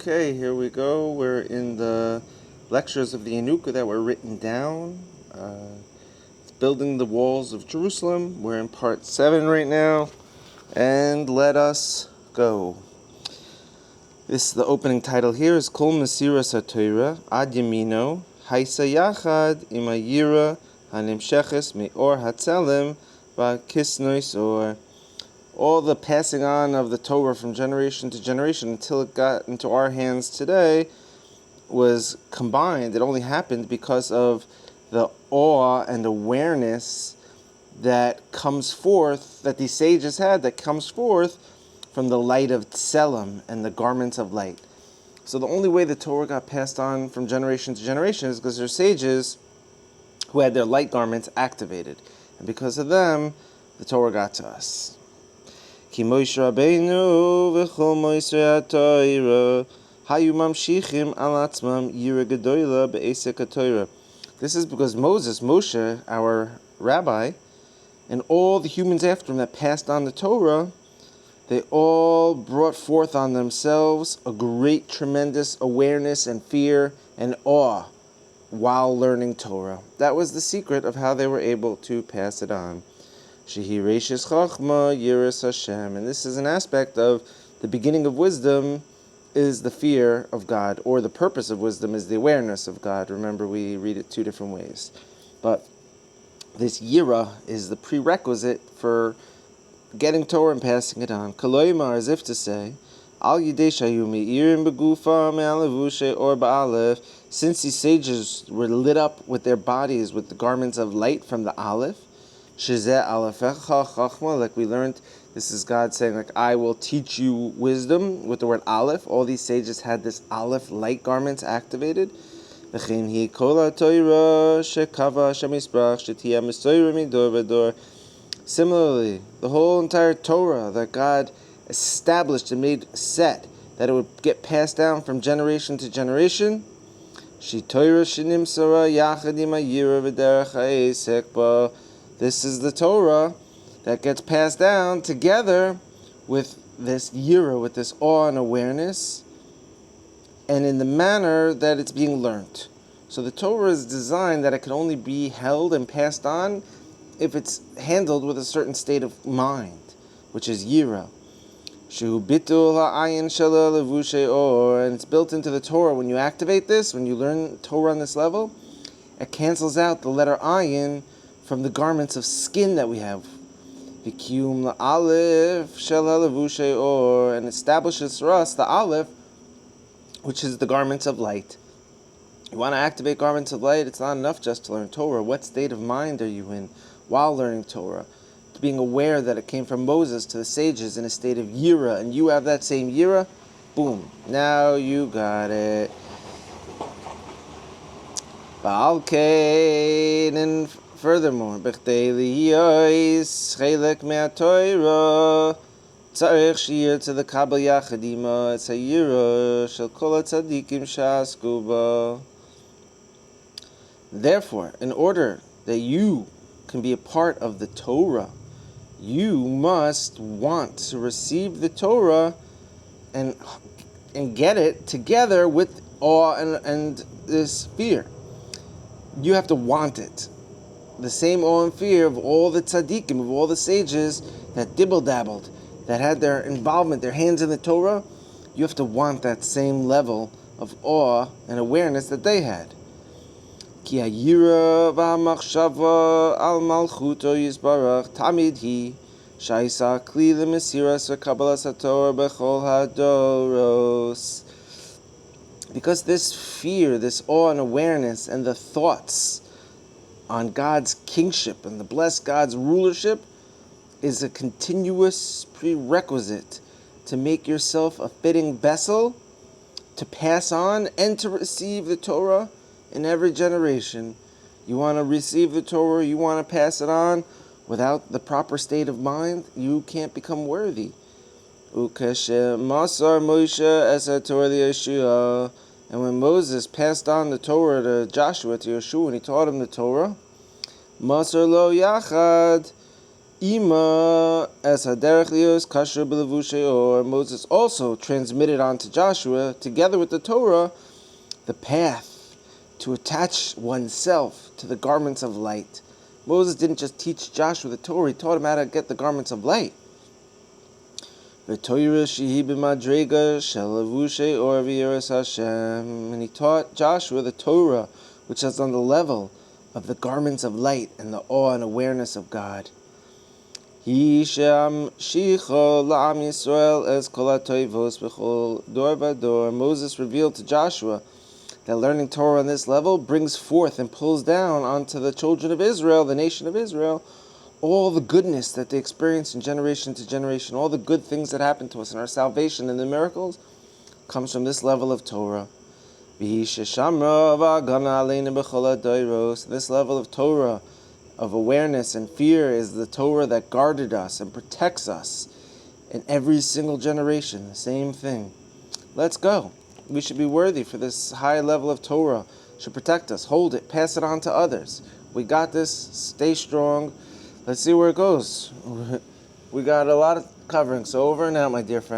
Okay, here we go. We're in the lectures of the Yanuka that were written down. It's building the walls of Jerusalem. We're in part 7 right now. And let us go. The opening title here is Kol Mesiras HaTorah Ad Yamino Haisa Yachad Im Yirah Hanimsheches Me'or HaTzelem V'Kisnois Or. All the passing on of the Torah from generation to generation until it got into our hands today was combined. It only happened because of the awe and awareness that comes forth, that these sages had, that comes forth from the light of tzelem and the garments of light. So the only way the Torah got passed on from generation to generation is because there are sages who had their light garments activated. And because of them, the Torah got to us. Ki Moshe Rabbeinu v'chol Moshe HaTorah hayu mamshichim al atzmam yirah gedola be'esek HaTorah. This is because Moshe, our rabbi, and all the humans after him that passed on the Torah, they all brought forth on themselves a great, tremendous awareness and fear and awe while learning Torah. That was the secret of how they were able to pass it on. Shehi reishis chachma yiras Hashem. And this is an aspect of the beginning of wisdom is the fear of God, or the purpose of wisdom is the awareness of God. Remember, we read it two different ways. But this yirah is the prerequisite for getting Torah and passing it on. Kaloimar, as if to say, Al yidei shayu me'irim begufa me'alavushe or ba'alef, since these sages were lit up with their bodies with the garments of light from the aleph, shezeh alefecha chachma, like we learned, this is God saying, like, I will teach you wisdom, with the word aleph. All these sages had this aleph light garments activated. Similarly, the whole entire Torah that God established and made set, that it would get passed down from generation to generation, this is the Torah that gets passed down together with this yirah, with this awe and awareness, and in the manner that it's being learnt. So the Torah is designed that it can only be held and passed on if it's handled with a certain state of mind, which is yirah. And it's built into the Torah. When you activate this, when you learn Torah on this level, it cancels out the letter ayin from the garments of skin that we have. And establishes for us the aleph, which is the garments of light. You want to activate garments of light, it's not enough just to learn Torah. What state of mind are you in while learning Torah? Being aware that it came from Moses to the sages in a state of yirah, and you have that same yirah, boom, now you got it. And furthermore, tzarich shir to the kabel yachadima, it's a yirah shel kol tzadikim shasku ba. Therefore, in order that you can be a part of the Torah, you must want to receive the Torah and get it together with awe and this fear. You have to want it. The same awe and fear of all the tzaddikim, of all the sages that dibble-dabbled, that had their involvement, their hands in the Torah. You have to want that same level of awe and awareness that they had. Ki hayira v'hamachshava al malchuto yisbarach tamid hi shaisa kli lemesiras v'kabbalas haTorah bechol hadoros. Because this fear, this awe and awareness, and the thoughts on God's kingship and the blessed God's rulership is a continuous prerequisite to make yourself a fitting vessel to pass on and to receive the Torah in every generation. You want to receive the Torah, you want to pass it on without the proper state of mind, you can't become worthy. Masar Moshe es Torah Yeshua. And when Moses passed on the Torah to Joshua, to Yeshua, and he taught him the Torah, Masar lo yachad Ima as haderech lios kasher b'levushay or Moses also transmitted on to Joshua, together with the Torah, the path to attach oneself to the garments of light. Moses didn't just teach Joshua the Torah, he taught him how to get the garments of light. And he taught Joshua the Torah, which is on the level of the garments of light and the awe and awareness of God. Moses revealed to Joshua that learning Torah on this level brings forth and pulls down onto the children of Israel, the nation of Israel, all the goodness that they experience in generation to generation, all the good things that happen to us in our salvation and the miracles, comes from this level of Torah. This level of Torah, of awareness and fear, is the Torah that guarded us and protects us in every single generation. The same thing. Let's go. We should be worthy for this high level of Torah. Should protect us, hold it, pass it on to others. We got this. Stay strong. Let's see where it goes. We got a lot of covering. So over and out, my dear friends.